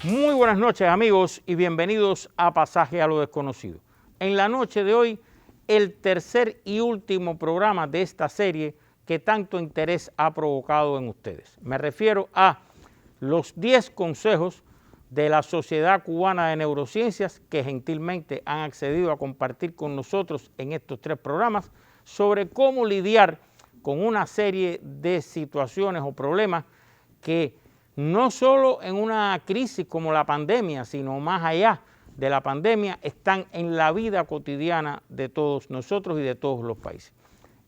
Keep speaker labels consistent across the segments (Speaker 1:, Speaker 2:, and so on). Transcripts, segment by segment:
Speaker 1: Muy buenas noches, amigos, y bienvenidos a Pasaje a lo Desconocido. En la noche de hoy, el tercer y último programa de esta serie que tanto interés ha provocado en ustedes. Me refiero a los 10 consejos de la Sociedad Cubana de Neurociencias que gentilmente han accedido a compartir con nosotros en estos 3 programas sobre cómo lidiar con una serie de situaciones o problemas que no solo en una crisis como la pandemia, sino más allá de la pandemia, están en la vida cotidiana de todos nosotros y de todos los países.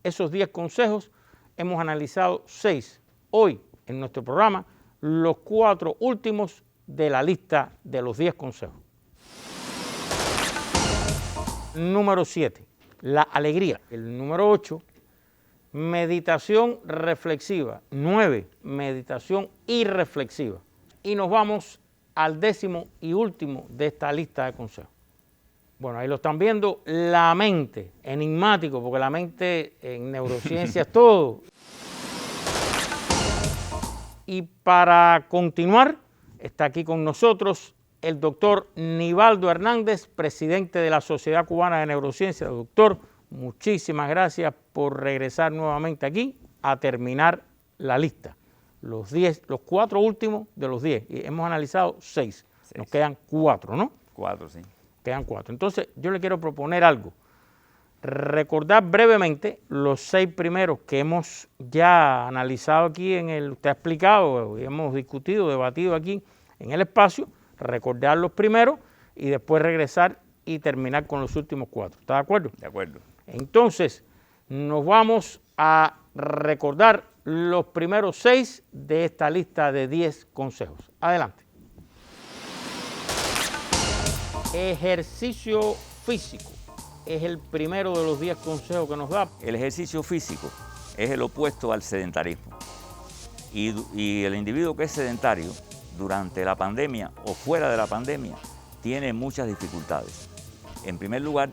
Speaker 1: Esos 10 consejos hemos analizado 6 hoy en nuestro programa, los 4 últimos de la lista de los 10 consejos. Número 7, la alegría. El número 8, meditación reflexiva. 9, meditación irreflexiva. Y nos vamos al 10º y último de esta lista de consejos. Bueno, ahí lo están viendo, la mente, enigmático, porque la mente en neurociencia es todo. Y para continuar, está aquí con nosotros el doctor Nivaldo Hernández, presidente de la Sociedad Cubana de Neurociencia. Doctor, muchísimas gracias por regresar nuevamente aquí a terminar la lista. Los 4 últimos de los 10. Y hemos analizado 6. Nos quedan 4, ¿no?
Speaker 2: 4, sí.
Speaker 1: Quedan 4. Entonces, yo le quiero proponer algo. Recordar brevemente los 6 primeros que hemos ya analizado aquí usted ha explicado, hemos discutido, debatido aquí en el espacio. Recordar los primeros y después regresar y terminar con los últimos 4. ¿Está de acuerdo?
Speaker 2: De acuerdo.
Speaker 1: Entonces, nos vamos a recordar los primeros 6 de esta lista de 10 consejos. Adelante. Ejercicio físico es el primero de los 10 consejos que nos da.
Speaker 2: El ejercicio físico es el opuesto al sedentarismo. Y el individuo que es sedentario durante la pandemia o fuera de la pandemia tiene muchas dificultades. En primer lugar,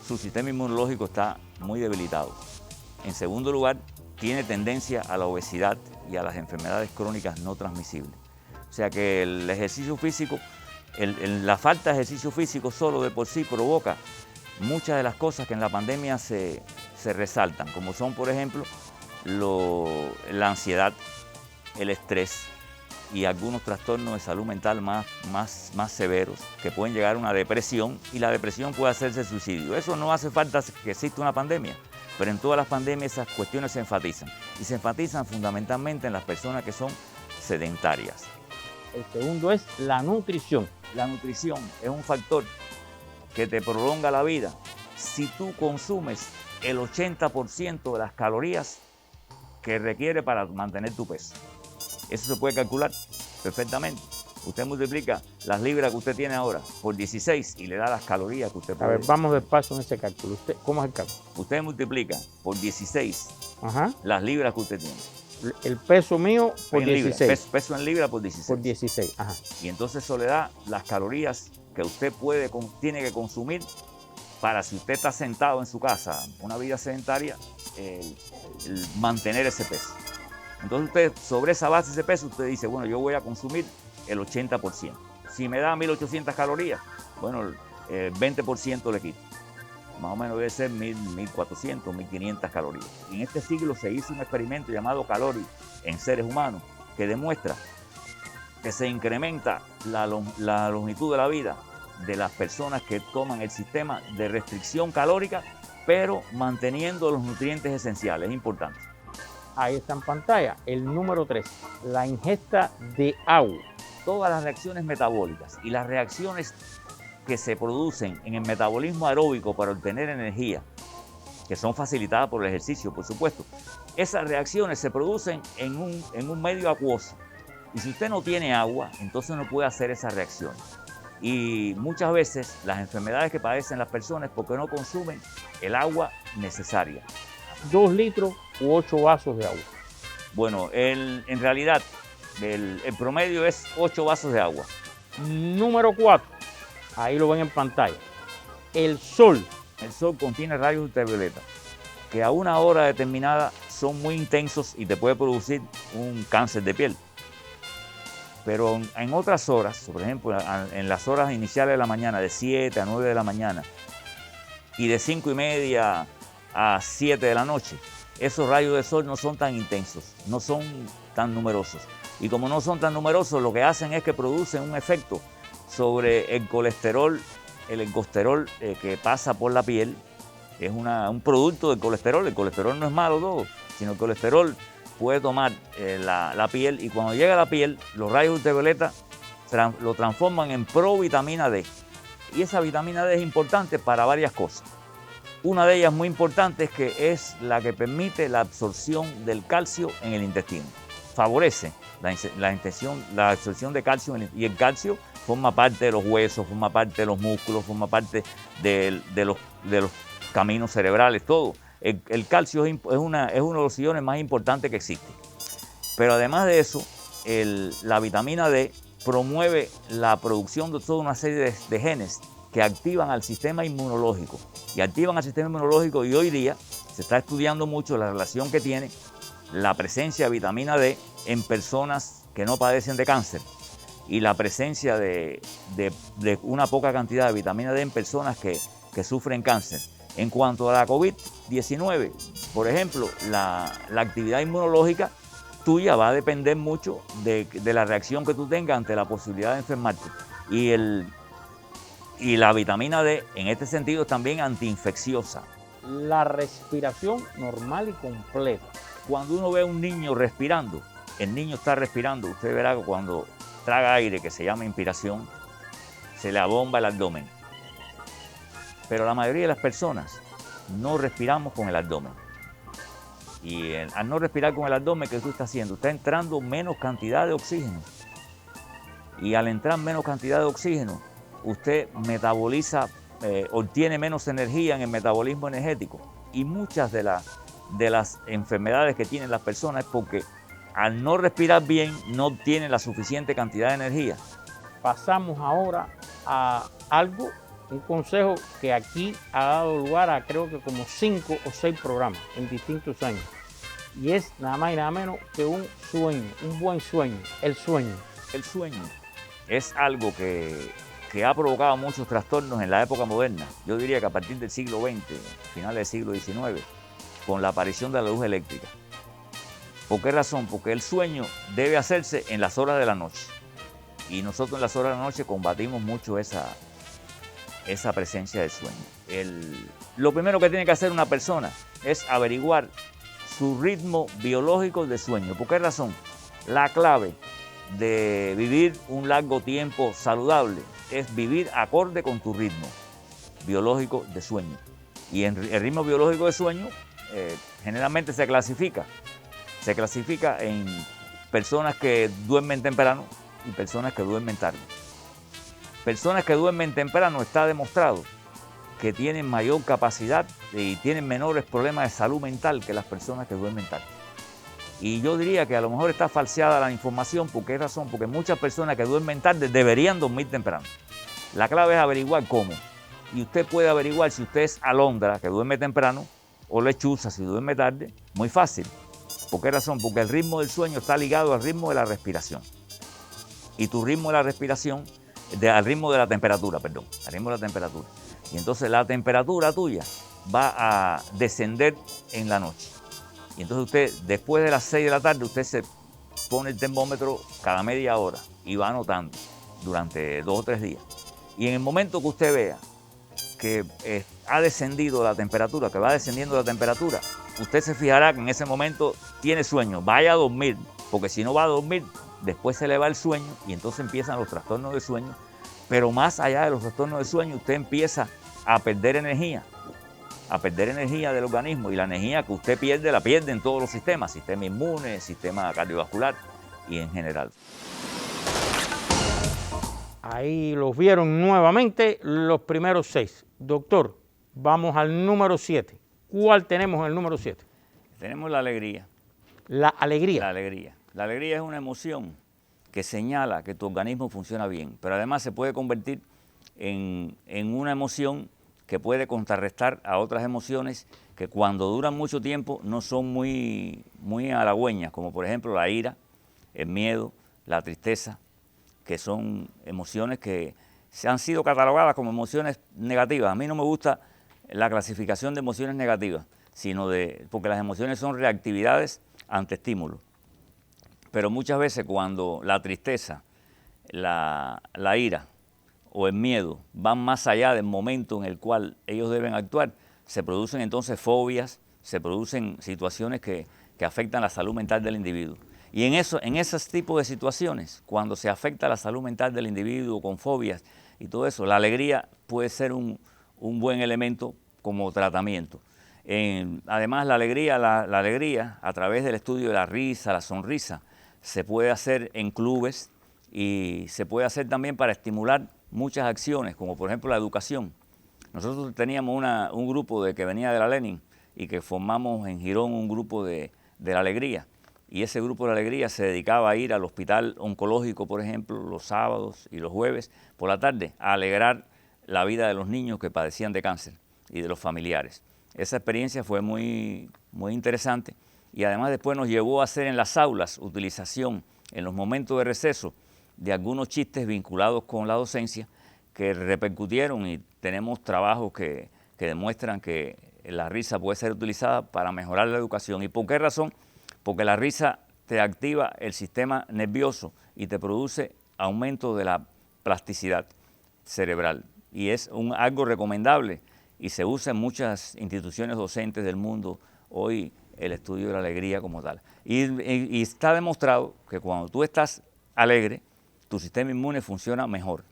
Speaker 2: su sistema inmunológico está muy debilitado. En segundo lugar, tiene tendencia a la obesidad y a las enfermedades crónicas no transmisibles. O sea que el ejercicio físico, la falta de ejercicio físico solo de por sí provoca muchas de las cosas que en la pandemia se resaltan, como son, por ejemplo, la ansiedad, el estrés y algunos trastornos de salud mental más severos que pueden llegar a una depresión, y la depresión puede hacerse suicidio. Eso no hace falta que exista una pandemia, pero en todas las pandemias esas cuestiones se enfatizan, y se enfatizan fundamentalmente en las personas que son sedentarias.
Speaker 1: El segundo es la nutrición.
Speaker 2: La nutrición es un factor que te prolonga la vida si tú consumes el 80% de las calorías que requiere para mantener tu peso. Eso se puede calcular perfectamente. Usted multiplica las libras que usted tiene ahora por 16 y le da las calorías que usted puede.
Speaker 1: A ver, vamos despacio en ese cálculo. ¿Cómo es el cálculo?
Speaker 2: Usted multiplica por 16
Speaker 1: Ajá.
Speaker 2: las libras que usted tiene.
Speaker 1: El peso mío por 16.
Speaker 2: Peso en libras por 16.
Speaker 1: Por 16, ajá.
Speaker 2: Y entonces eso le da las calorías que usted tiene que consumir para, si usted está sentado en su casa, una vida sedentaria, el mantener ese peso. Entonces usted, sobre esa base de ese peso, usted dice, bueno, yo voy a consumir el 80%. Si me da 1.800 calorías, bueno, el 20% le quito. Más o menos debe ser 1.400, 1.500 calorías. Y en este siglo se hizo un experimento llamado Calorie en seres humanos que demuestra que se incrementa la longitud de la vida de las personas que toman el sistema de restricción calórica, pero manteniendo los nutrientes esenciales. Es importante.
Speaker 1: Ahí está en pantalla el número 3, la ingesta de agua.
Speaker 2: Todas las reacciones metabólicas y las reacciones que se producen en el metabolismo aeróbico para obtener energía, que son facilitadas por el ejercicio, por supuesto, esas reacciones se producen en un medio acuoso. Y si usted no tiene agua, entonces no puede hacer esas reacciones. Y muchas veces las enfermedades que padecen las personas es porque no consumen el agua necesaria.
Speaker 1: 2 litros u 8 vasos de agua.
Speaker 2: Bueno, en realidad el promedio es 8 vasos de agua.
Speaker 1: Número 4, ahí lo ven en pantalla. El sol
Speaker 2: El sol contiene rayos ultravioleta que a una hora determinada son muy intensos y te puede producir un cáncer de piel. Pero en otras horas, por ejemplo, en las horas iniciales de la mañana, de 7 a 9 de la mañana, y de 5:30 a 7 de la noche, esos rayos de sol no son tan intensos, no son tan numerosos. Y como no son tan numerosos, lo que hacen es que producen un efecto sobre el colesterol que pasa por la piel. Es un producto del colesterol. El colesterol no es malo todo, sino el colesterol puede tomar la piel, y cuando llega a la piel, los rayos ultravioleta lo transforman en provitamina D. Y esa vitamina D es importante para varias cosas. Una de ellas muy importante es que es la que permite la absorción del calcio en el intestino. Favorece la absorción de calcio, y el calcio forma parte de los huesos, forma parte de los músculos, forma parte de los caminos cerebrales, todo. El calcio es uno de los iones más importantes que existe. Pero además de eso, la vitamina D promueve la producción de toda una serie de genes que activan al sistema inmunológico. Y activan al sistema inmunológico, y hoy día se está estudiando mucho la relación que tiene la presencia de vitamina D en personas que no padecen de cáncer y la presencia de una poca cantidad de vitamina D en personas que sufren cáncer. En cuanto a la COVID-19, por ejemplo, la actividad inmunológica tuya va a depender mucho de la reacción que tú tengas ante la posibilidad de enfermarte. Y la vitamina D, en este sentido, es también antiinfecciosa.
Speaker 1: La respiración normal y completa.
Speaker 2: Cuando uno ve a un niño respirando, el niño está respirando, usted verá que cuando traga aire, que se llama inspiración, se le abomba el abdomen. Pero la mayoría de las personas no respiramos con el abdomen. Y al no respirar con el abdomen, ¿qué tú estás haciendo? Está entrando menos cantidad de oxígeno. Y al entrar menos cantidad de oxígeno, usted metaboliza, obtiene menos energía en el metabolismo energético. Y muchas de las enfermedades que tienen las personas es porque al no respirar bien no obtienen la suficiente cantidad de energía.
Speaker 1: Pasamos ahora a un consejo que aquí ha dado lugar a creo que como 5 o 6 programas en distintos años. Y es nada más y nada menos que un sueño, un buen sueño, el sueño.
Speaker 2: El sueño es algo que ha provocado muchos trastornos en la época moderna. Yo diría que a partir del siglo XX, finales del siglo XIX, con la aparición de la luz eléctrica. ¿Por qué razón? Porque el sueño debe hacerse en las horas de la noche. Y nosotros en las horas de la noche combatimos mucho esa presencia del sueño. Lo primero que tiene que hacer una persona es averiguar su ritmo biológico de sueño. ¿Por qué razón? La clave de vivir un largo tiempo saludable es vivir acorde con tu ritmo biológico de sueño. Y el ritmo biológico de sueño generalmente se clasifica en personas que duermen temprano y personas que duermen tarde. Personas que duermen temprano está demostrado que tienen mayor capacidad y tienen menores problemas de salud mental que las personas que duermen tarde. Y yo diría que a lo mejor está falseada la información. ¿Por qué razón? Porque muchas personas que duermen tarde deberían dormir temprano. La clave es averiguar cómo. Y usted puede averiguar si usted es alondra, que duerme temprano, o lechuza, si duerme tarde. Muy fácil. ¿Por qué razón? Porque el ritmo del sueño está ligado al ritmo de la respiración. Y tu ritmo de la respiración, al ritmo de la temperatura, perdón, al ritmo de la temperatura. Y entonces la temperatura tuya va a descender en la noche. Y entonces usted, después de las 6 de la tarde, usted se pone el termómetro cada media hora y va anotando durante 2 o 3 días. Y en el momento que usted vea que ha descendido la temperatura, que va descendiendo la temperatura, usted se fijará que en ese momento tiene sueño. Vaya a dormir, porque si no va a dormir, después se le va el sueño y entonces empiezan los trastornos de sueño. Pero más allá de los trastornos de sueño, usted empieza a perder energía del organismo, y la energía que usted pierde, la pierde en todos los sistemas, sistema inmune, sistema cardiovascular y en general.
Speaker 1: Ahí los vieron nuevamente los primeros 6. Doctor, vamos al número 7. ¿Cuál tenemos en el número 7?
Speaker 2: Tenemos la alegría.
Speaker 1: La alegría.
Speaker 2: La alegría. La alegría es una emoción que señala que tu organismo funciona bien, pero además se puede convertir en una emoción que puede contrarrestar a otras emociones que cuando duran mucho tiempo no son muy halagüeñas, como por ejemplo la ira, el miedo, la tristeza, que son emociones que se han sido catalogadas como emociones negativas. A mí no me gusta la clasificación de emociones negativas, porque las emociones son reactividades ante estímulos. Pero muchas veces cuando la tristeza, la ira o el miedo van más allá del momento en el cual ellos deben actuar, se producen entonces fobias, se producen situaciones que afectan la salud mental del individuo. Y en esos tipos de situaciones, cuando se afecta la salud mental del individuo con fobias y todo eso, la alegría puede ser un buen elemento como tratamiento. Además, la alegría, a través del estudio de la risa, la sonrisa, se puede hacer en clubes y se puede hacer también para estimular muchas acciones, como por ejemplo la educación. Nosotros teníamos un grupo que venía de la Lenin y que formamos en Girón un grupo de la alegría. Y ese grupo de la alegría se dedicaba a ir al hospital oncológico, por ejemplo, los sábados y los jueves por la tarde, a alegrar la vida de los niños que padecían de cáncer y de los familiares. Esa experiencia fue muy interesante y además después nos llevó a hacer en las aulas utilización en los momentos de receso de algunos chistes vinculados con la docencia que repercutieron, y tenemos trabajos que demuestran que la risa puede ser utilizada para mejorar la educación. ¿Y por qué razón? Porque la risa te activa el sistema nervioso y te produce aumento de la plasticidad cerebral. Y es algo recomendable y se usa en muchas instituciones docentes del mundo hoy el estudio de la alegría como tal. Y está demostrado que cuando tú estás alegre, tu sistema inmune funciona mejor.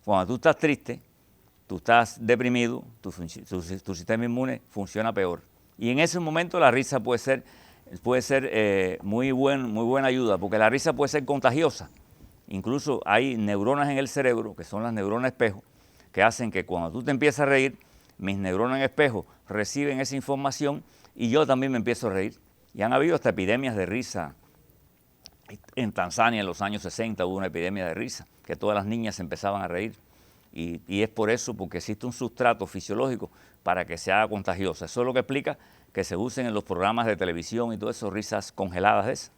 Speaker 2: Cuando tú estás triste, tú estás deprimido, tu sistema inmune funciona peor. Y en ese momento la risa puede ser muy buena ayuda, porque la risa puede ser contagiosa. Incluso hay neuronas en el cerebro, que son las neuronas espejo, que hacen que cuando tú te empiezas a reír, mis neuronas en espejo reciben esa información y yo también me empiezo a reír. Y han habido hasta epidemias de risa. En Tanzania en los años 60 hubo una epidemia de risa, que todas las niñas se empezaban a reír. Y es por eso, porque existe un sustrato fisiológico para que se haga contagiosa. Eso es lo que explica que se usen en los programas de televisión y todo eso, risas congeladas de esas,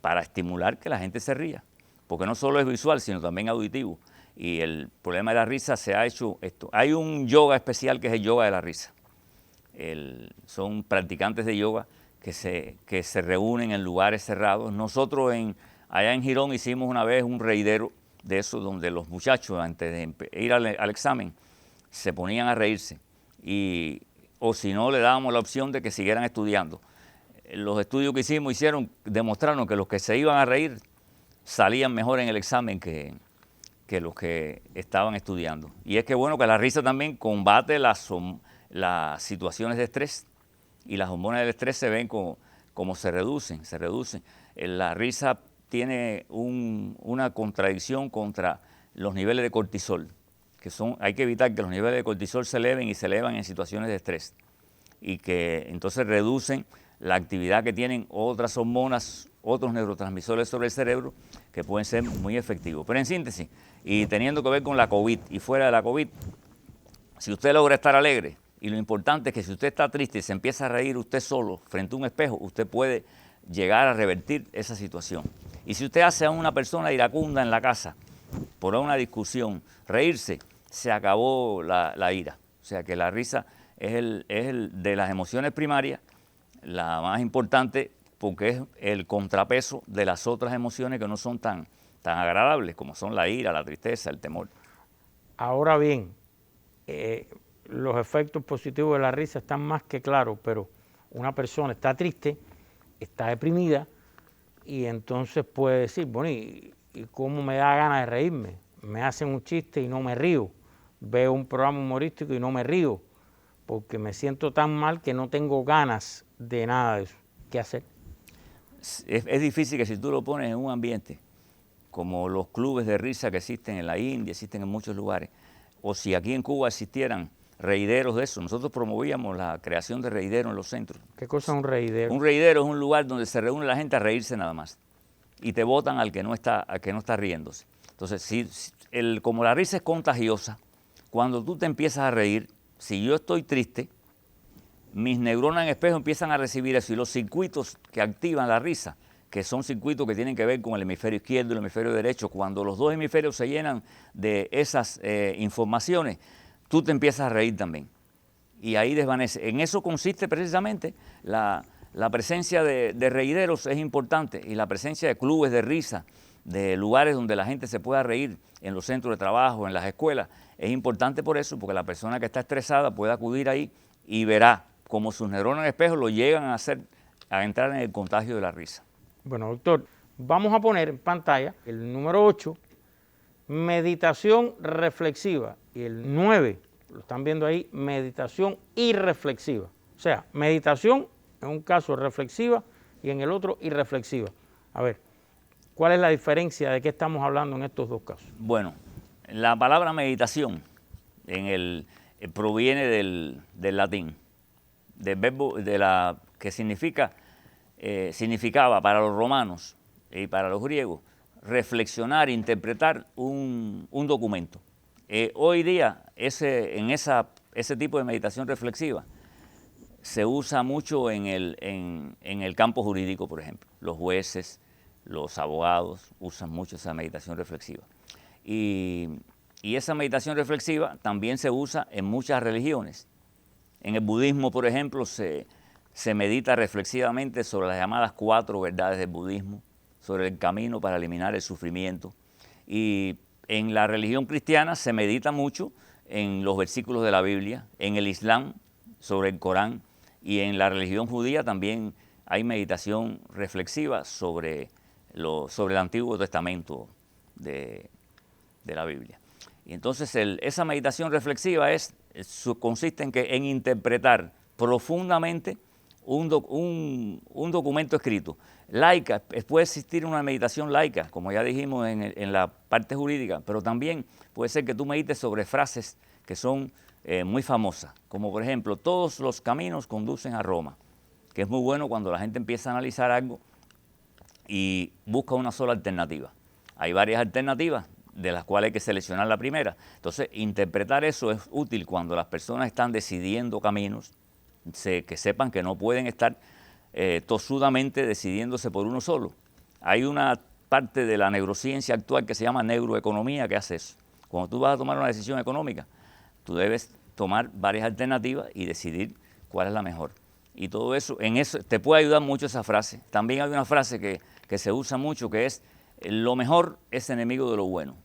Speaker 2: para estimular que la gente se ría. Porque no solo es visual, sino también auditivo. Y el problema de la risa se ha hecho esto. Hay un yoga especial que es el yoga de la risa. Son practicantes de yoga que se reúnen en lugares cerrados. Nosotros allá en Girón hicimos una vez un reidero de eso, donde los muchachos antes de ir al examen se ponían a reírse, o si no le dábamos la opción de que siguieran estudiando. Los estudios que demostraron que los que se iban a reír salían mejor en el examen que los que estaban estudiando. Y es que bueno, que la risa también combate las situaciones de estrés, y las hormonas del estrés se ven como se reducen. La risa tiene una contradicción contra los niveles de cortisol, hay que evitar que los niveles de cortisol se eleven, y se elevan en situaciones de estrés, y que entonces reducen la actividad que tienen otras hormonas, otros neurotransmisores sobre el cerebro, que pueden ser muy efectivos. Pero en síntesis, y teniendo que ver con la COVID y fuera de la COVID, si usted logra estar alegre, y lo importante es que si usted está triste y se empieza a reír usted solo frente a un espejo, usted puede llegar a revertir esa situación. Y si usted hace a una persona iracunda en la casa por una discusión reírse, se acabó la ira. O sea que la risa es el de las emociones primarias, la más importante, porque es el contrapeso de las otras emociones que no son tan agradables, como son la ira, la tristeza, el temor.
Speaker 1: Ahora bien, los efectos positivos de la risa están más que claros, pero una persona está triste, está deprimida, y entonces puede decir, bueno, ¿y cómo me da ganas de reírme? Me hacen un chiste y no me río, veo un programa humorístico y no me río, porque me siento tan mal que no tengo ganas de nada de eso. ¿Qué hacer?
Speaker 2: Es difícil que si tú lo pones en un ambiente como los clubes de risa que existen en la India, existen en muchos lugares, o si aquí en Cuba existieran reideros de eso. Nosotros promovíamos la creación de reideros en los centros.
Speaker 1: ¿Qué cosa es un reidero?
Speaker 2: Un reidero es un lugar donde se reúne la gente a reírse nada más, y te botan al que no está riéndose. Entonces, como la risa es contagiosa, cuando tú te empiezas a reír, si yo estoy triste, mis neuronas en espejo empiezan a recibir eso y los circuitos que activan la risa, que son circuitos que tienen que ver con el hemisferio izquierdo y el hemisferio derecho, cuando los dos hemisferios se llenan de esas informaciones, tú te empiezas a reír también. Y ahí desvanece. En eso consiste precisamente la presencia de reideros es importante y la presencia de clubes de risa, de lugares donde la gente se pueda reír, en los centros de trabajo, en las escuelas, es importante por eso, porque la persona que está estresada puede acudir ahí y verá cómo sus neuronas en espejo lo llegan a entrar en el contagio de la risa.
Speaker 1: Bueno, doctor, vamos a poner en pantalla el número 8, meditación reflexiva, y el 9, lo están viendo ahí, meditación irreflexiva. O sea, meditación en un caso reflexiva y en el otro irreflexiva. A ver, ¿cuál es la diferencia de qué estamos hablando en estos dos casos?
Speaker 2: Bueno, la palabra meditación proviene del latín, del verbo que significaba para los romanos y para los griegos reflexionar, interpretar un documento. Hoy día ese tipo de meditación reflexiva se usa mucho en el campo jurídico, por ejemplo. Los jueces, los abogados usan mucho esa meditación reflexiva. Y esa meditación reflexiva también se usa en muchas religiones. En el budismo, por ejemplo, se medita reflexivamente sobre las llamadas 4 verdades del budismo, sobre el camino para eliminar el sufrimiento. Y en la religión cristiana se medita mucho en los versículos de la Biblia, en el Islam sobre el Corán, y en la religión judía también hay meditación reflexiva sobre el Antiguo Testamento de la Biblia. Y entonces esa meditación reflexiva consiste en interpretar profundamente un documento escrito. Laica, puede existir una meditación laica, como ya dijimos en la parte jurídica, pero también puede ser que tú medites sobre frases que son muy famosas, como por ejemplo, todos los caminos conducen a Roma, que es muy bueno cuando la gente empieza a analizar algo y busca una sola alternativa. Hay varias alternativas, de las cuales hay que seleccionar la primera. Entonces, interpretar eso es útil cuando las personas están decidiendo caminos, que sepan que no pueden estar tosudamente decidiéndose por uno solo. Hay una parte de la neurociencia actual que se llama neuroeconomía que hace eso. Cuando tú vas a tomar una decisión económica, tú debes tomar varias alternativas y decidir cuál es la mejor. Y todo eso, en eso te puede ayudar mucho esa frase. También hay una frase que se usa mucho que es: lo mejor es enemigo de lo bueno,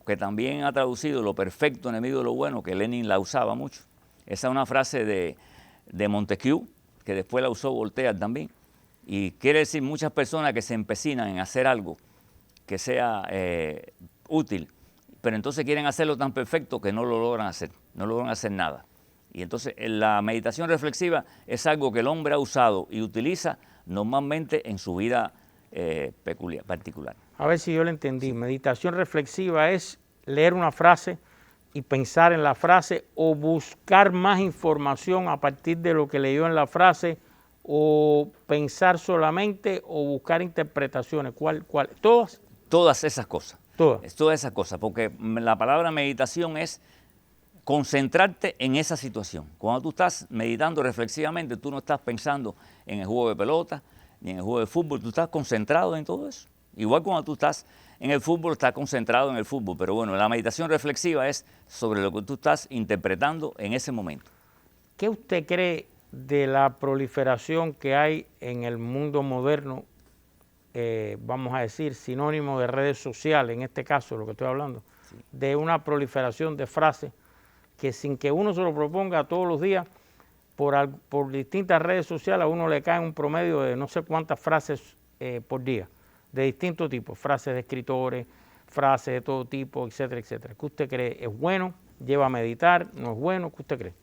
Speaker 2: que también ha traducido lo perfecto enemigo de lo bueno, que Lenin la usaba mucho. Esa es una frase de Montesquieu, que después la usó Voltaire también, y quiere decir muchas personas que se empecinan en hacer algo que sea útil, pero entonces quieren hacerlo tan perfecto que no lo logran hacer nada. Y entonces la meditación reflexiva es algo que el hombre ha usado y utiliza normalmente en su vida particular.
Speaker 1: A ver si yo lo entendí. Sí. Meditación reflexiva es leer una frase y pensar en la frase, o buscar más información a partir de lo que leyó en la frase, o pensar solamente, o buscar interpretaciones. ¿Cuál? ¿Todas?
Speaker 2: Todas esas cosas.
Speaker 1: Todas
Speaker 2: esas cosas, porque la palabra meditación es concentrarte en esa situación. Cuando tú estás meditando reflexivamente, tú no estás pensando en el juego de pelota, ni en el juego de fútbol, tú estás concentrado en todo eso. Igual cuando tú estás en el fútbol, estás concentrado en el fútbol, pero bueno, la meditación reflexiva es sobre lo que tú estás interpretando en ese momento.
Speaker 1: ¿Qué usted cree de la proliferación que hay en el mundo moderno, vamos a decir, sinónimo de redes sociales, en este caso, lo que estoy hablando, sí, de una proliferación de frases que sin que uno se lo proponga todos los días, por distintas redes sociales a uno le cae un promedio de no sé cuántas frases por día, de distintos tipos, frases de escritores, frases de todo tipo, etcétera, etcétera? ¿Qué usted cree? ¿Es bueno? ¿Lleva a meditar? ¿No es bueno? ¿Qué usted cree?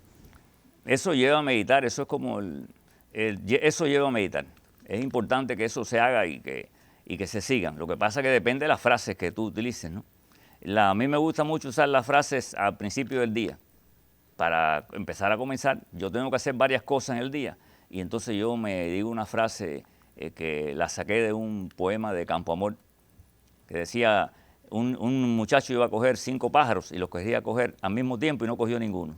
Speaker 2: Eso lleva a meditar, eso es como eso lleva a meditar. Es importante que eso se haga y que se sigan. Lo que pasa es que depende de las frases que tú utilices, ¿no? A mí me gusta mucho usar las frases al principio del día. Para empezar a comenzar, yo tengo que hacer varias cosas en el día y entonces yo me digo una frase que la saqué de un poema de Campo Amor, que decía: un muchacho iba a coger 5 pájaros y los quería coger al mismo tiempo y no cogió ninguno.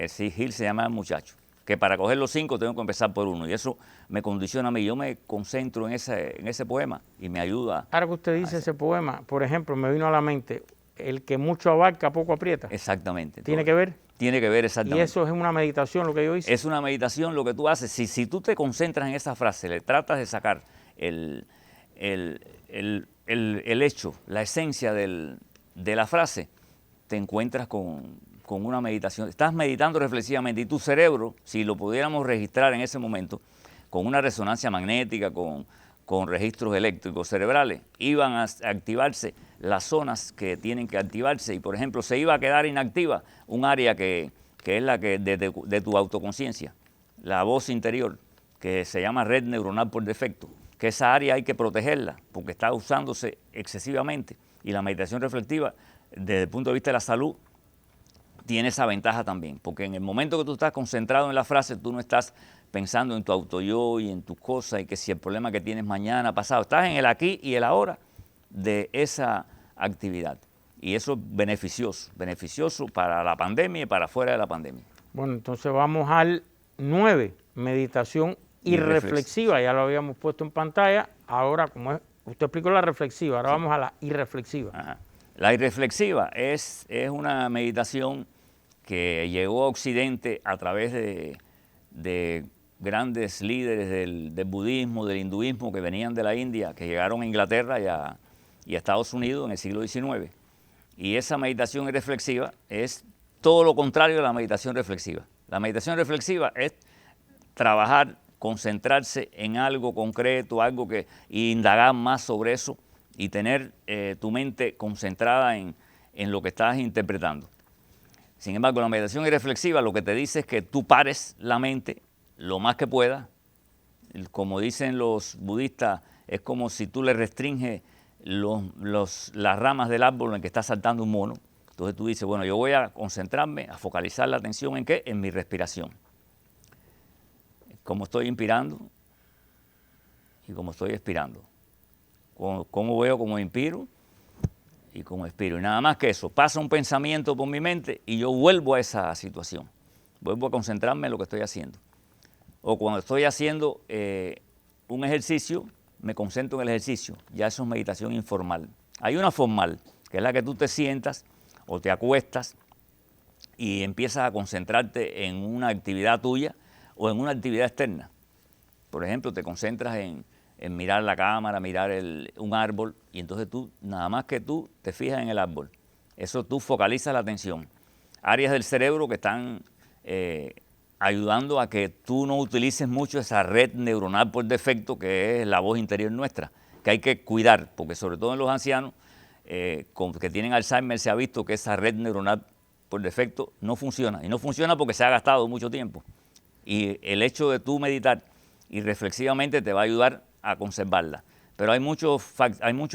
Speaker 2: Sí, Gil se llama el muchacho. Que para coger los 5 tengo que empezar por 1. Y eso me condiciona a mí. Yo me concentro en ese poema y me ayuda.
Speaker 1: Ahora que usted dice ese poema, por ejemplo, me vino a la mente, el que mucho abarca, poco aprieta.
Speaker 2: Exactamente.
Speaker 1: ¿Tiene que ver?
Speaker 2: Tiene que ver, exactamente.
Speaker 1: Y eso es una meditación lo que yo hice.
Speaker 2: Es una meditación lo que tú haces. Si tú te concentras en esa frase, le tratas de sacar el hecho, la esencia de la frase, te encuentras con una meditación. Estás meditando reflexivamente y tu cerebro, si lo pudiéramos registrar en ese momento, con una resonancia magnética, con registros eléctricos cerebrales, iban a activarse las zonas que tienen que activarse y, por ejemplo, se iba a quedar inactiva un área que es la que de tu autoconciencia, la voz interior, que se llama red neuronal por defecto, que esa área hay que protegerla porque está usándose excesivamente. Y la meditación reflexiva, desde el punto de vista de la salud, tiene esa ventaja también, porque en el momento que tú estás concentrado en la frase, tú no estás pensando en tu autoyo y en tus cosas y que si el problema que tienes mañana, pasado, estás en el aquí y el ahora de esa actividad. Y eso es beneficioso para la pandemia y para fuera de la pandemia.
Speaker 1: Bueno, entonces vamos al 9, meditación irreflexiva. Ya lo habíamos puesto en pantalla. Ahora, como usted explicó la reflexiva, ahora vamos a la irreflexiva.
Speaker 2: Ajá. La irreflexiva es una meditación que llegó a Occidente a través de grandes líderes del budismo, del hinduismo, que venían de la India, que llegaron a Inglaterra y a Estados Unidos en el siglo XIX. Y esa meditación irreflexiva es todo lo contrario de la meditación reflexiva. La meditación reflexiva es trabajar, concentrarse en algo concreto, algo que indagar más sobre eso y tener tu mente concentrada en lo que estás interpretando. Sin embargo, la meditación irreflexiva lo que te dice es que tú pares la mente lo más que puedas. Como dicen los budistas, es como si tú le restringes las ramas del árbol en el que está saltando un mono. Entonces tú dices, bueno, yo voy a concentrarme, a focalizar la atención ¿en qué? En mi respiración. Cómo estoy inspirando y cómo estoy expirando. Cómo veo, cómo inspiro y cómo expiro. Y nada más que eso, pasa un pensamiento por mi mente y yo vuelvo a esa situación. Vuelvo a concentrarme en lo que estoy haciendo. O cuando estoy haciendo un ejercicio, me concentro en el ejercicio. Ya eso es meditación informal. Hay una formal, que es la que tú te sientas o te acuestas y empiezas a concentrarte en una actividad tuya o en una actividad externa. Por ejemplo, te concentras en mirar la cámara, mirar un árbol, y entonces tú, nada más que tú, te fijas en el árbol. Eso tú focalizas la atención. Áreas del cerebro que están ayudando a que tú no utilices mucho esa red neuronal por defecto, que es la voz interior nuestra, que hay que cuidar, porque sobre todo en los ancianos que tienen Alzheimer se ha visto que esa red neuronal por defecto no funciona. Y no funciona porque se ha gastado mucho tiempo. Y el hecho de tú meditar y reflexivamente te va a ayudar a conservarla. Pero hay muchos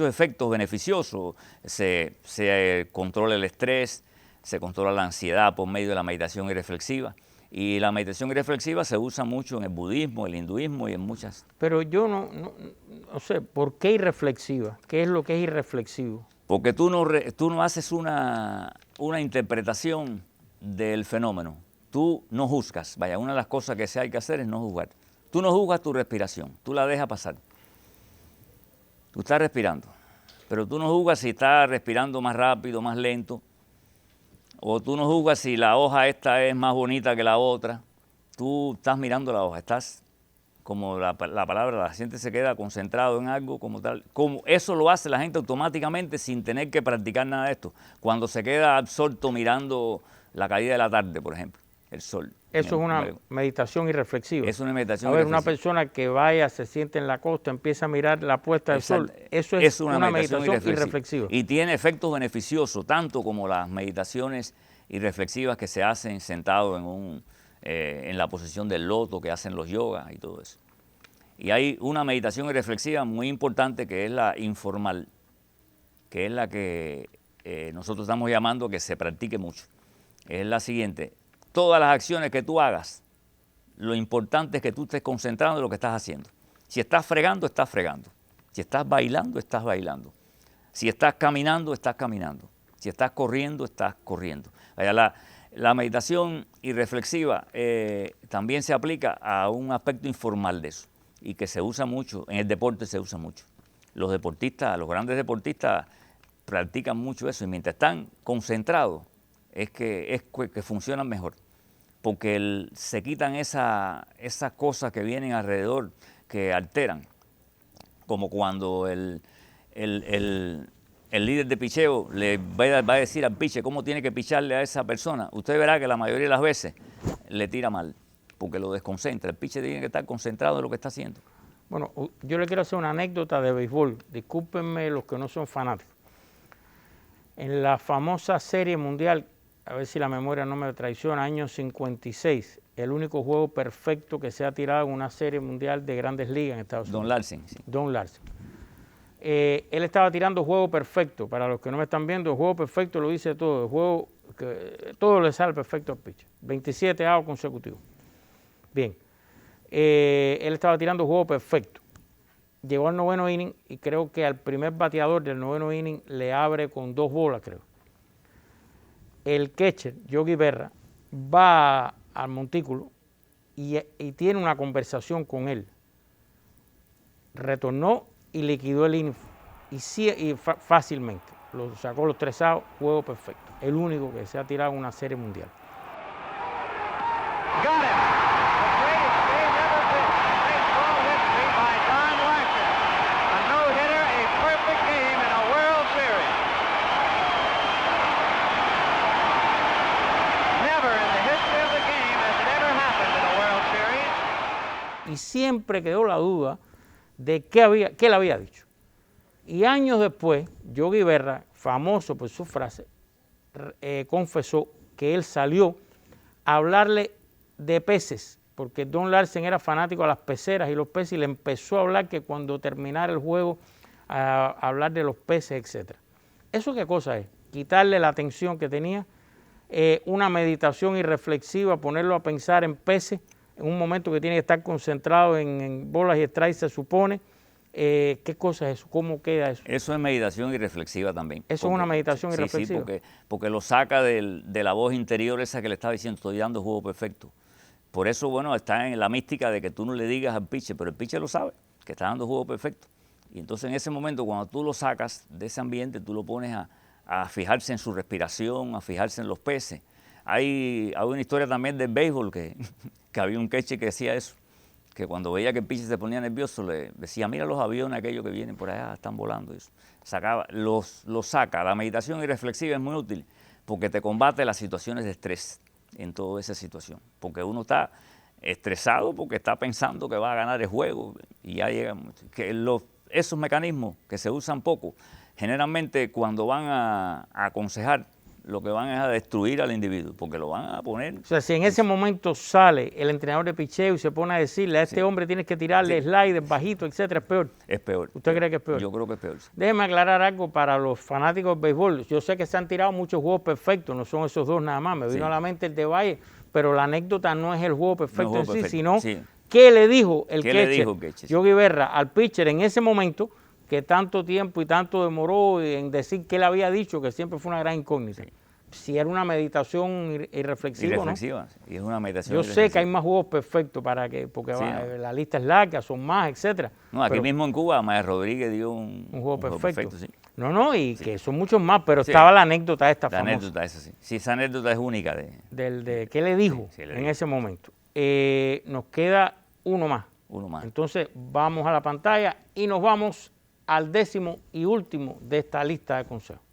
Speaker 2: efectos beneficiosos. Se controla el estrés, se controla la ansiedad por medio de la meditación irreflexiva. Y la meditación irreflexiva se usa mucho en el budismo, el hinduismo y en muchas.
Speaker 1: Pero yo no sé, ¿por qué irreflexiva? ¿Qué es lo que es irreflexivo?
Speaker 2: Porque tú no haces una interpretación del fenómeno. Tú no juzgas. Vaya, una de las cosas que hay que hacer es no juzgar. Tú no juzgas tu respiración, tú la dejas pasar. Tú estás respirando, pero tú no juzgas si estás respirando más rápido, más lento, o tú no juzgas si la hoja esta es más bonita que la otra. Tú estás mirando la hoja, estás como la palabra, la gente se queda concentrado en algo como tal. Como eso lo hace la gente automáticamente sin tener que practicar nada de esto. Cuando se queda absorto mirando la caída de la tarde, por ejemplo, el sol.
Speaker 1: Eso es una meditación irreflexiva.
Speaker 2: Es una meditación
Speaker 1: irreflexiva. Una persona que vaya, se siente en la costa, empieza a mirar la puesta del sol. Eso es una meditación irreflexiva.
Speaker 2: Y tiene efectos beneficiosos, tanto como las meditaciones irreflexivas que se hacen sentado en la posición del loto que hacen los yogas y todo eso. Y hay una meditación irreflexiva muy importante que es la informal, que es la que nosotros estamos llamando que se practique mucho. Es la siguiente: todas las acciones que tú hagas, lo importante es que tú estés concentrado en lo que estás haciendo. Si estás fregando, estás fregando. Si estás bailando, estás bailando. Si estás caminando, estás caminando. Si estás corriendo, estás corriendo. La meditación irreflexiva también se aplica a un aspecto informal de eso y que se usa mucho, en el deporte se usa mucho. Los deportistas, los grandes deportistas practican mucho eso y mientras están concentrados es que funcionan mejor, porque se quitan esas cosas que vienen alrededor que alteran, como cuando el líder de picheo le va a decir al pitcher cómo tiene que picharle a esa persona. Usted verá que la mayoría de las veces le tira mal, porque lo desconcentra. El pitcher tiene que estar concentrado en lo que está haciendo.
Speaker 1: Bueno, yo le quiero hacer una anécdota de béisbol. Discúlpenme los que no son fanáticos. En la famosa Serie Mundial, a ver si la memoria no me traiciona, año 56, el único juego perfecto que se ha tirado en una Serie Mundial de Grandes Ligas en Estados Unidos.
Speaker 2: Don Larsen, sí.
Speaker 1: Don Larsen. Él estaba tirando juego perfecto. Para los que no me están viendo, el juego perfecto lo dice todo. El juego que todo le sale perfecto al pitcher. 27 outs consecutivos. Bien. Él estaba tirando juego perfecto. Llegó al noveno inning y creo que al primer bateador del noveno inning le abre con 2 bolas, creo. El catcher, Yogi Berra, va al montículo y tiene una conversación con él. Retornó y liquidó el inning fácilmente. Lo sacó los 3 outs, juego perfecto. El único que se ha tirado en una Serie Mundial.
Speaker 3: Got it. The greatest game ever pitched in baseball history by Don Larsen. A no-hitter, a perfect game in a World Series. Never in the history of the game has it ever happened in a World Series.
Speaker 1: Y siempre quedó la duda de qué le había dicho. Y años después, Yogi Berra, famoso por su frase, confesó que él salió a hablarle de peces, porque Don Larsen era fanático a las peceras y los peces, y le empezó a hablar que cuando terminara el juego, a hablar de los peces, etc. ¿Eso qué cosa es? Quitarle la atención que tenía, una meditación irreflexiva, ponerlo a pensar en peces, en un momento que tiene que estar concentrado en bolas y strikes, se supone. ¿Qué cosa es eso? ¿Cómo queda eso?
Speaker 2: Eso es meditación irreflexiva también.
Speaker 1: Eso es una meditación irreflexiva.
Speaker 2: Sí, porque lo saca de la voz interior esa que le estaba diciendo, estoy dando juego perfecto. Por eso, bueno, está en la mística de que tú no le digas al pitcher, pero el pitcher lo sabe, que está dando juego perfecto. Y entonces en ese momento, cuando tú lo sacas de ese ambiente, tú lo pones a fijarse en su respiración, a fijarse en los peces. Hay una historia también del béisbol que había un catcher que decía eso, que cuando veía que el pitcher se ponía nervioso, le decía, mira los aviones aquellos que vienen por allá, están volando. Eso. Los saca. La meditación irreflexiva es muy útil porque te combate las situaciones de estrés en toda esa situación. Porque uno está estresado porque está pensando que va a ganar el juego y ya llega. Esos mecanismos que se usan poco, generalmente cuando van a aconsejar, lo que van es a destruir al individuo, porque lo van a poner.
Speaker 1: O sea, si en ese momento sale el entrenador de picheo y se pone a decirle a este hombre tienes que tirarle sliders bajito, etcétera, es peor.
Speaker 2: Es peor.
Speaker 1: ¿Usted cree que es peor?
Speaker 2: Yo creo que es peor. Sí.
Speaker 1: Déjeme aclarar algo para los fanáticos del béisbol. Yo sé que se han tirado muchos juegos perfectos, no son esos 2 nada más. Me vino a la mente el de Valle, pero la anécdota no es el juego perfecto en sí, sino qué le dijo el catcher, Yogi Berra, al pitcher en ese momento, que tanto tiempo y tanto demoró en decir qué le había dicho, que siempre fue una gran incógnita. Sí. Si era una meditación irreflexiva, ¿no?
Speaker 2: Sí, es una meditación.
Speaker 1: Yo sé que hay más juegos perfectos porque la lista es larga, son más, etcétera.
Speaker 2: No, aquí mismo en Cuba, Mayer Rodríguez dio un
Speaker 1: juego perfecto.
Speaker 2: Sí.
Speaker 1: No, y que son muchos más, pero estaba la anécdota esta famosa.
Speaker 2: La anécdota esa, sí. Sí, esa anécdota es única.
Speaker 1: De qué le dijo en ese momento. Nos queda uno más. Entonces vamos a la pantalla y nos vamos al 10º y último de esta lista de consejos.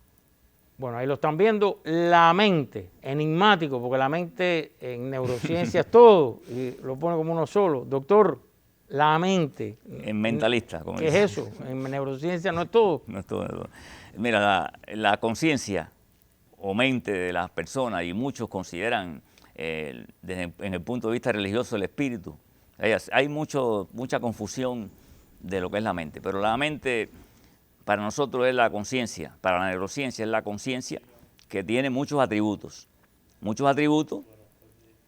Speaker 1: Bueno, ahí lo están viendo, la mente, enigmático, porque la mente en neurociencia es todo, y lo pone como uno solo. Doctor, la mente.
Speaker 2: En mentalista.
Speaker 1: ¿Qué es eso? En neurociencia no es todo.
Speaker 2: No es todo. Mira, la conciencia o mente de las personas, y muchos consideran, en el punto de vista religioso, el espíritu. Hay mucha confusión de lo que es la mente, pero la mente para nosotros es la conciencia, para la neurociencia es la conciencia que tiene muchos atributos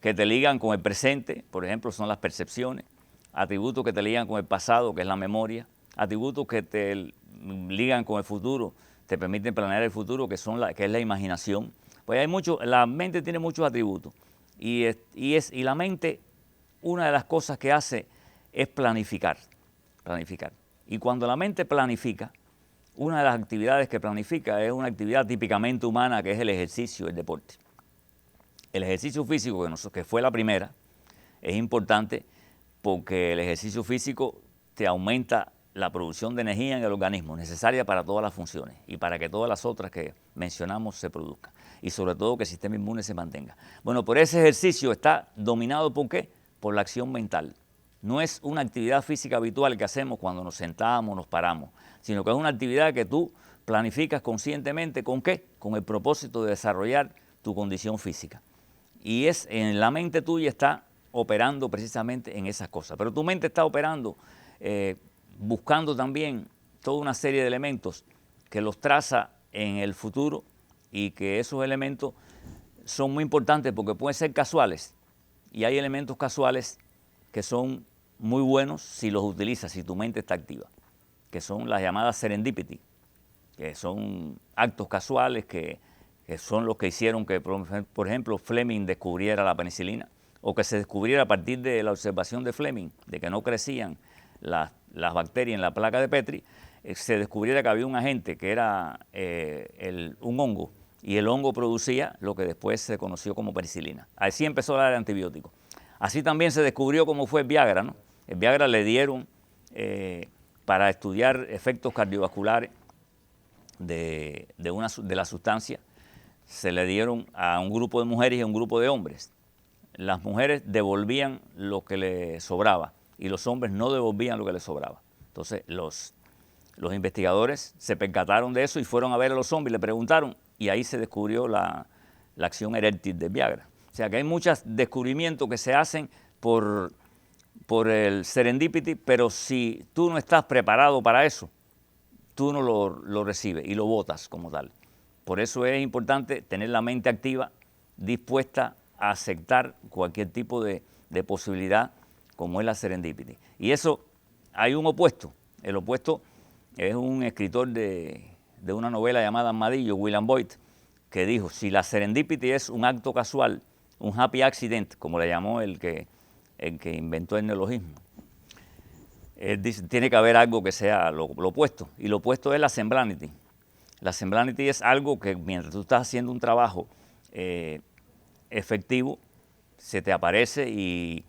Speaker 2: que te ligan con el presente, por ejemplo, son las percepciones, atributos que te ligan con el pasado, que es la memoria, atributos que te ligan con el futuro, te permiten planear el futuro, que es la imaginación. Pues hay mucho, la mente tiene muchos atributos y la mente, una de las cosas que hace es planificar. Y cuando la mente planifica, una de las actividades que planifica es una actividad típicamente humana, que es el ejercicio, el deporte. El ejercicio físico, que fue la primera, es importante porque el ejercicio físico te aumenta la producción de energía en el organismo, necesaria para todas las funciones y para que todas las otras que mencionamos se produzcan. Y sobre todo que el sistema inmune se mantenga. Bueno, por ese ejercicio está dominado ¿por qué? Por la acción mental. No es una actividad física habitual que hacemos cuando nos sentamos, nos paramos, sino que es una actividad que tú planificas conscientemente. ¿Con qué? Con el propósito de desarrollar tu condición física. Y en la mente tuya está operando precisamente en esas cosas. Pero tu mente está operando buscando también toda una serie de elementos que los traza en el futuro y que esos elementos son muy importantes porque pueden ser casuales. Y hay elementos casuales que son muy buenos si los utilizas, si tu mente está activa, que son las llamadas serendipity, que son actos casuales que son los que hicieron que, por ejemplo, Fleming descubriera la penicilina, o que se descubriera a partir de la observación de Fleming, de que no crecían las bacterias en la placa de Petri, se descubriera que había un agente que era un hongo, y el hongo producía lo que después se conoció como penicilina. Así empezó a dar antibióticos. Así también se descubrió cómo fue el Viagra, ¿no? El Viagra le dieron para estudiar efectos cardiovasculares de la sustancia, se le dieron a un grupo de mujeres y a un grupo de hombres. Las mujeres devolvían lo que les sobraba y los hombres no devolvían lo que les sobraba. Entonces los investigadores se percataron de eso y fueron a ver a los hombres y le preguntaron, y ahí se descubrió la acción eréctil del Viagra. O sea que hay muchos descubrimientos que se hacen por el serendipity, pero si tú no estás preparado para eso, tú no lo recibes y lo botas como tal. Por eso es importante tener la mente activa, dispuesta a aceptar cualquier tipo de posibilidad como es la serendipity. Y eso, hay un opuesto. El opuesto es un escritor de una novela llamada Armadillo, William Boyd, que dijo, si la serendipity es un acto casual, un happy accident, como le llamó el que inventó el neologismo, dice, tiene que haber algo que sea lo opuesto, y lo opuesto es la semblanity. La semblanity es algo que mientras tú estás haciendo un trabajo efectivo, se te aparece y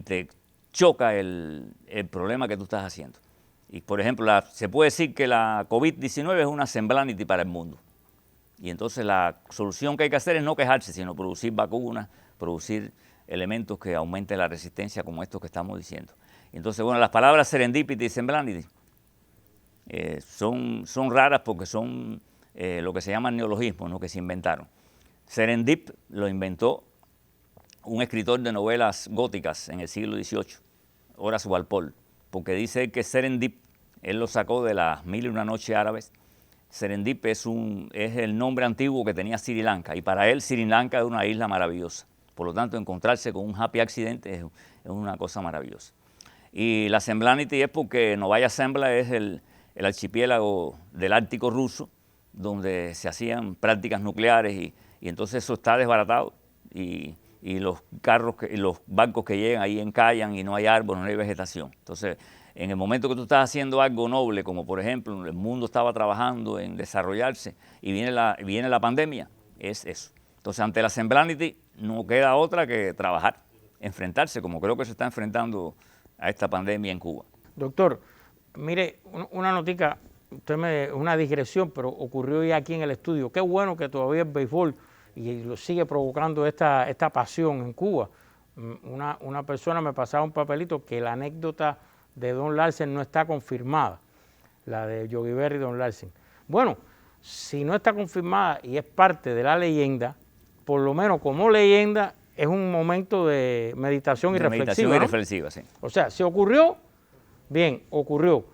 Speaker 2: te choca el problema que tú estás haciendo. Y por ejemplo, se puede decir que la COVID-19 es una semblanity para el mundo. Y entonces la solución que hay que hacer es no quejarse, sino producir vacunas, producir elementos que aumenten la resistencia como estos que estamos diciendo. Entonces, bueno, las palabras serendipity y semblanity son raras porque son lo que se llaman neologismos, ¿no?, que se inventaron. Serendip lo inventó un escritor de novelas góticas en el siglo XVIII, Horace Walpole, porque dice que Serendip, él lo sacó de las Mil y una Noches árabes. Serendip es el nombre antiguo que tenía Sri Lanka, y para él Sri Lanka es una isla maravillosa. Por lo tanto, encontrarse con un happy accidente es una cosa maravillosa. Y la semblanity es porque Novaya Zembla es el archipiélago del Ártico ruso, donde se hacían prácticas nucleares y entonces eso está desbaratado y los barcos que llegan ahí encallan y no hay árboles, no hay vegetación. Entonces, en el momento que tú estás haciendo algo noble, como por ejemplo el mundo estaba trabajando en desarrollarse y viene la pandemia, es eso. Entonces, ante la semblanity no queda otra que trabajar, enfrentarse, como creo que se está enfrentando a esta pandemia en Cuba.
Speaker 1: Doctor, mire, una notica, una digresión, pero ocurrió ya aquí en el estudio. Qué bueno que todavía el béisbol y lo sigue provocando esta pasión en Cuba. Una persona me pasaba un papelito que la anécdota de Don Larsen no está confirmada, la de Yogi Berra y Don Larsen. Bueno, si no está confirmada y es parte de la leyenda, por lo menos como leyenda es un momento de meditación y reflexiva.
Speaker 2: Meditación y reflexiva, sí.
Speaker 1: O sea, si ocurrió, bien, ocurrió,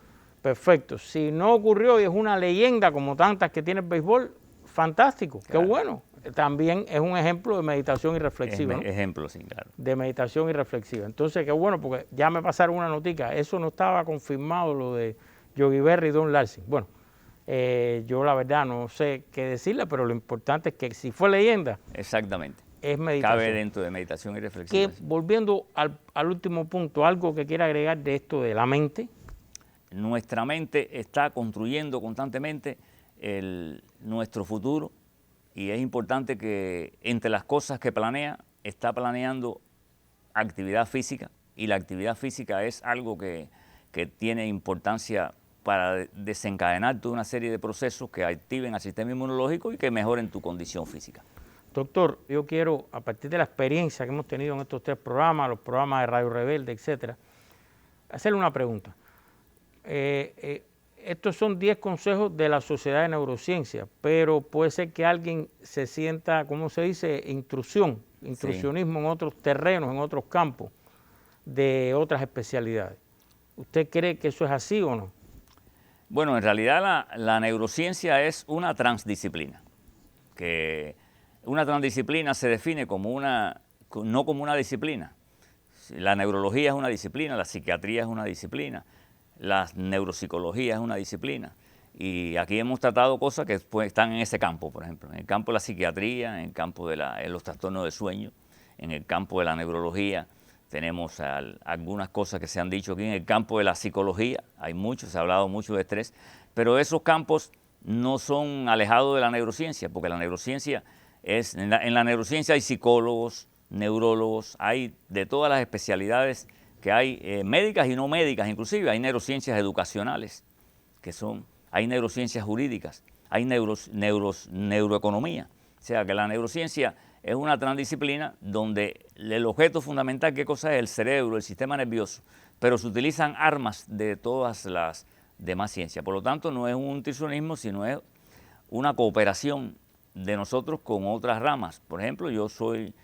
Speaker 1: perfecto. Si no ocurrió y es una leyenda como tantas que tiene el béisbol, fantástico, claro. Qué bueno. También es un ejemplo de meditación y reflexiva, ¿no?
Speaker 2: Ejemplo, sí, claro.
Speaker 1: De meditación y reflexiva. Entonces, qué bueno, porque ya me pasaron una notica. Eso no estaba confirmado, lo de Yogi Berra y Don Larsen. Bueno, Yo la verdad no sé qué decirle, pero lo importante es que si fue leyenda,
Speaker 2: Exactamente.
Speaker 1: es meditación.
Speaker 2: Cabe dentro de meditación y reflexión.
Speaker 1: Que volviendo al último punto, algo que quiera agregar de esto de la mente.
Speaker 2: Nuestra mente está construyendo constantemente nuestro futuro y es importante que entre las cosas que planea, está planeando actividad física, y la actividad física es algo que tiene importancia para desencadenar toda una serie de procesos que activen al sistema inmunológico y que mejoren tu condición física.
Speaker 1: Doctor, yo quiero, a partir de la experiencia que hemos tenido en estos 3 programas, los programas de Radio Rebelde, etcétera, hacerle una pregunta. Estos son 10 consejos de la Sociedad de Neurociencia, pero puede ser que alguien se sienta, ¿cómo se dice?, intrusionismo en otros terrenos, en otros campos, de otras especialidades. ¿Usted cree que eso es así o no?
Speaker 2: Bueno, en realidad la neurociencia es una transdisciplina, que una transdisciplina se define como no como una disciplina. La neurología es una disciplina, la psiquiatría es una disciplina, la neuropsicología es una disciplina. Y aquí hemos tratado cosas que están en ese campo, por ejemplo, en el campo de la psiquiatría, en el campo de los trastornos de sueño, en el campo de la neurología. Tenemos algunas cosas que se han dicho aquí en el campo de la psicología, hay mucho, se ha hablado mucho de estrés, pero esos campos no son alejados de la neurociencia, porque la neurociencia en la neurociencia hay psicólogos, neurólogos, hay de todas las especialidades que hay, médicas y no médicas, inclusive hay neurociencias educacionales, hay neurociencias jurídicas, hay neuroeconomía, o sea que la neurociencia es una transdisciplina donde el objeto fundamental, ¿qué cosa es? El cerebro, el sistema nervioso, pero se utilizan armas de todas las demás ciencias. Por lo tanto, no es un nutricionismo, sino es una cooperación de nosotros con otras ramas. Por ejemplo, yo soy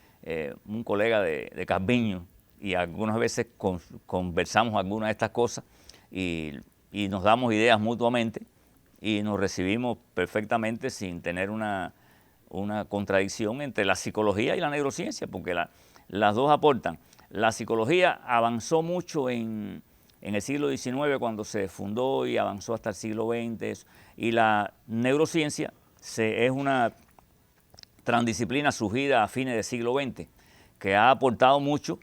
Speaker 2: un colega de Calviño y algunas veces conversamos algunas de estas cosas y nos damos ideas mutuamente y nos recibimos perfectamente sin tener una contradicción entre la psicología y la neurociencia, porque las dos aportan. La psicología avanzó mucho en el siglo XIX cuando se fundó y avanzó hasta el siglo XX, y la neurociencia es una transdisciplina surgida a fines del siglo XX que ha aportado mucho,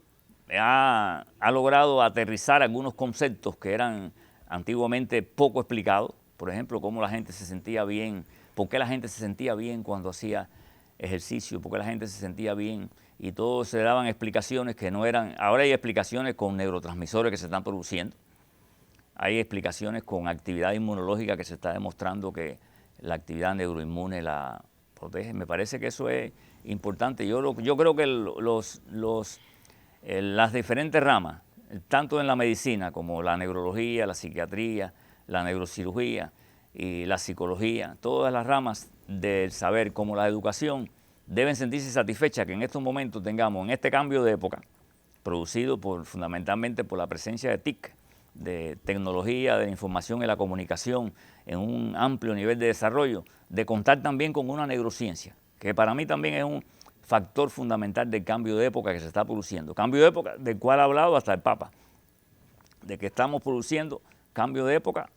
Speaker 2: ha logrado aterrizar algunos conceptos que eran antiguamente poco explicados, por ejemplo, cómo la gente se sentía bien, por qué la gente se sentía bien cuando hacía ejercicio, por qué la gente se sentía bien, y todo se daban explicaciones que no eran. Ahora hay explicaciones con neurotransmisores que se están produciendo, hay explicaciones con actividad inmunológica que se está demostrando que la actividad neuroinmune la protege. Me parece que eso es importante. Yo creo que las diferentes ramas, tanto en la medicina como la neurología, la psiquiatría, la neurocirugía y la psicología, todas las ramas del saber como la educación deben sentirse satisfechas que en estos momentos tengamos, en este cambio de época, producido fundamentalmente por la presencia de TIC, de tecnología, de la información y la comunicación en un amplio nivel de desarrollo, de contar también con una neurociencia, que para mí también es un factor fundamental del cambio de época que se está produciendo. Cambio de época del cual ha hablado hasta el Papa, de que estamos produciendo cambio de época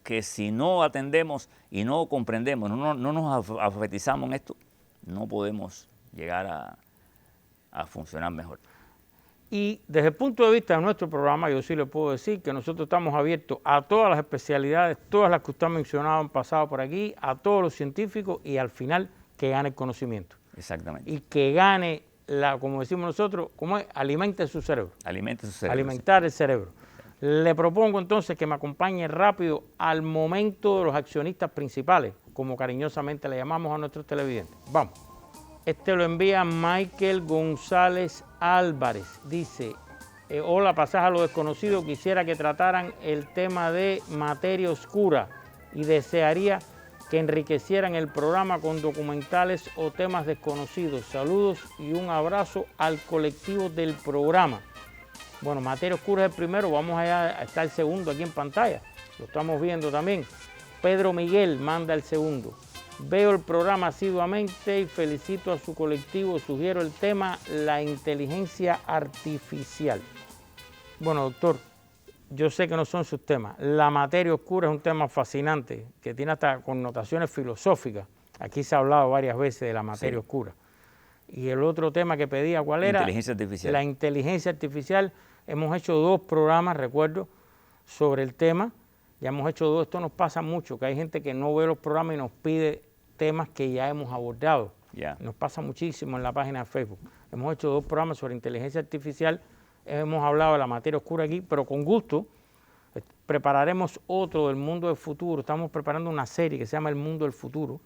Speaker 2: que si no atendemos y no comprendemos, no nos alfabetizamos en esto, no podemos llegar a funcionar mejor.
Speaker 1: Y desde el punto de vista de nuestro programa, yo sí le puedo decir que nosotros estamos abiertos a todas las especialidades, todas las que usted ha mencionado han pasado por aquí, a todos los científicos, y al final que gane el conocimiento.
Speaker 2: Exactamente.
Speaker 1: Y que gane, como decimos nosotros, ¿cómo es? Alimente su cerebro.
Speaker 2: Alimente su cerebro.
Speaker 1: Alimentar el cerebro. Le propongo entonces que me acompañe rápido al momento de los accionistas principales, como cariñosamente le llamamos a nuestros televidentes. Vamos. Este lo envía Michael González Álvarez. Dice, hola, pasaje a lo desconocido, quisiera que trataran el tema de materia oscura y desearía que enriquecieran el programa con documentales o temas desconocidos. Saludos y un abrazo al colectivo del programa. Bueno, materia oscura es el primero, vamos a estar el segundo aquí en pantalla. Lo estamos viendo también. Pedro Miguel manda el segundo. Veo el programa asiduamente y felicito a su colectivo. Sugiero el tema, la inteligencia artificial. Bueno, doctor, yo sé que no son sus temas. La materia oscura es un tema fascinante, que tiene hasta connotaciones filosóficas. Aquí se ha hablado varias veces de la materia oscura. Y el otro tema que pedía, ¿cuál era?
Speaker 2: Inteligencia artificial.
Speaker 1: La inteligencia artificial. Hemos hecho 2 programas, recuerdo, sobre el tema. Ya hemos hecho 2. Esto nos pasa mucho, que hay gente que no ve los programas y nos pide temas que ya hemos abordado. Nos pasa muchísimo en la página de Facebook. Hemos hecho 2 programas sobre inteligencia artificial. Hemos hablado de la materia oscura aquí, pero con gusto prepararemos otro del mundo del futuro. Estamos preparando una serie que se llama El Mundo del Futuro,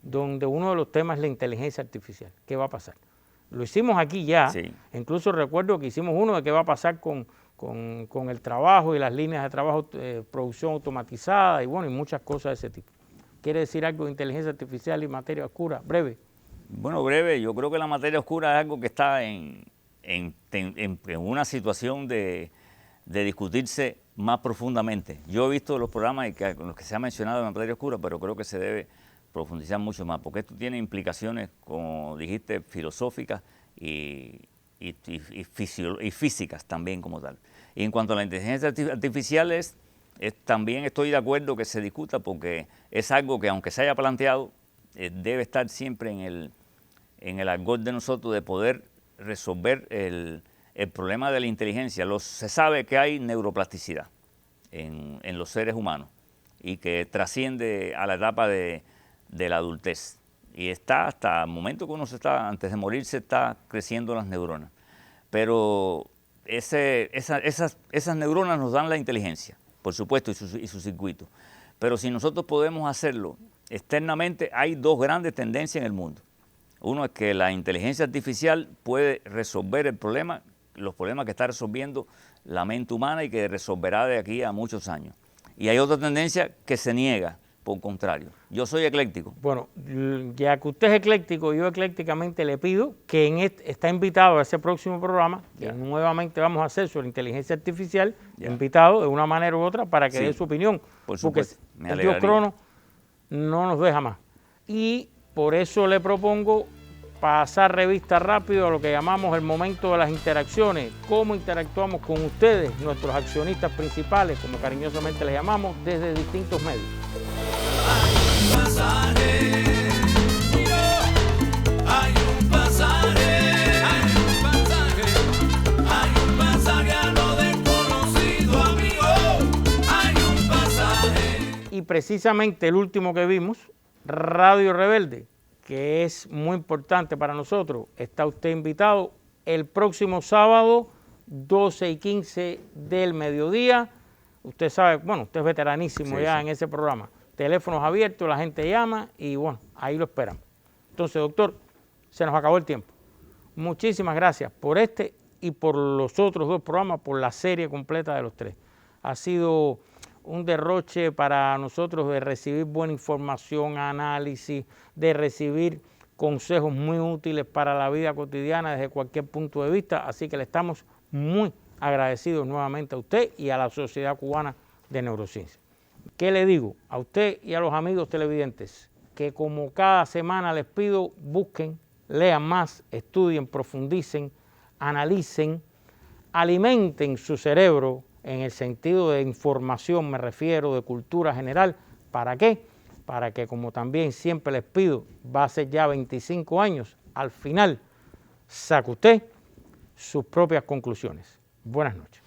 Speaker 1: donde uno de los temas es la inteligencia artificial. ¿Qué va a pasar? Lo hicimos aquí ya. Sí. Incluso recuerdo que hicimos uno de qué va a pasar con el trabajo y las líneas de trabajo, producción automatizada y bueno, y muchas cosas de ese tipo. ¿Quiere decir algo de inteligencia artificial y materia oscura? Breve.
Speaker 2: Bueno, breve. Yo creo que la materia oscura es algo que está en una situación de discutirse más profundamente. Yo he visto los programas con los que se ha mencionado la materia oscura, pero creo que se debe profundizar mucho más, porque esto tiene implicaciones, como dijiste, filosóficas y físicas también como tal. Y en cuanto a la inteligencia artificial, también estoy de acuerdo que se discuta, porque es algo que, aunque se haya planteado, debe estar siempre en el argot de nosotros de poder resolver el problema de la inteligencia. Se sabe que hay neuroplasticidad en los seres humanos y que trasciende a la etapa de la adultez. Y está hasta el momento que antes de morir, se está creciendo las neuronas. Pero esas neuronas nos dan la inteligencia, por supuesto, y su circuito. Pero si nosotros podemos hacerlo externamente, hay 2 grandes tendencias en el mundo. Uno es que la inteligencia artificial puede resolver los problemas que está resolviendo la mente humana y que resolverá de aquí a muchos años. Y hay otra tendencia que se niega, por contrario. Yo soy ecléctico.
Speaker 1: Bueno, ya que usted es ecléctico, yo eclécticamente le pido que está invitado a ese próximo programa, que nuevamente vamos a hacer sobre inteligencia artificial, invitado de una manera u otra para que dé su opinión.
Speaker 2: Por supuesto.
Speaker 1: Porque el Dios Crono no nos deja más. Y por eso le propongo pasar revista rápido a lo que llamamos el momento de las interacciones, cómo interactuamos con ustedes, nuestros accionistas principales, como cariñosamente les llamamos, desde distintos medios.
Speaker 4: Hay un pasaje a lo desconocido, amigo, hay un pasaje.
Speaker 1: Y precisamente el último que vimos, Radio Rebelde, que es muy importante para nosotros, está usted invitado el próximo sábado, 12:15 del mediodía. Usted sabe, bueno, usted es veteranísimo en ese programa. Teléfonos abiertos, la gente llama y bueno, ahí lo esperamos. Entonces, doctor, se nos acabó el tiempo. Muchísimas gracias por este y por los otros 2 programas, por la serie completa de los 3. Ha sido un derroche para nosotros de recibir buena información, análisis, de recibir consejos muy útiles para la vida cotidiana desde cualquier punto de vista. Así que le estamos muy agradecidos nuevamente a usted y a la Sociedad Cubana de Neurociencia. ¿Qué le digo a usted y a los amigos televidentes? Que como cada semana les pido, busquen, lean más, estudien, profundicen, analicen, alimenten su cerebro en el sentido de información, me refiero, de cultura general. ¿Para qué? Para que, como también siempre les pido, va a ser ya 25 años, al final saque usted sus propias conclusiones. Buenas noches.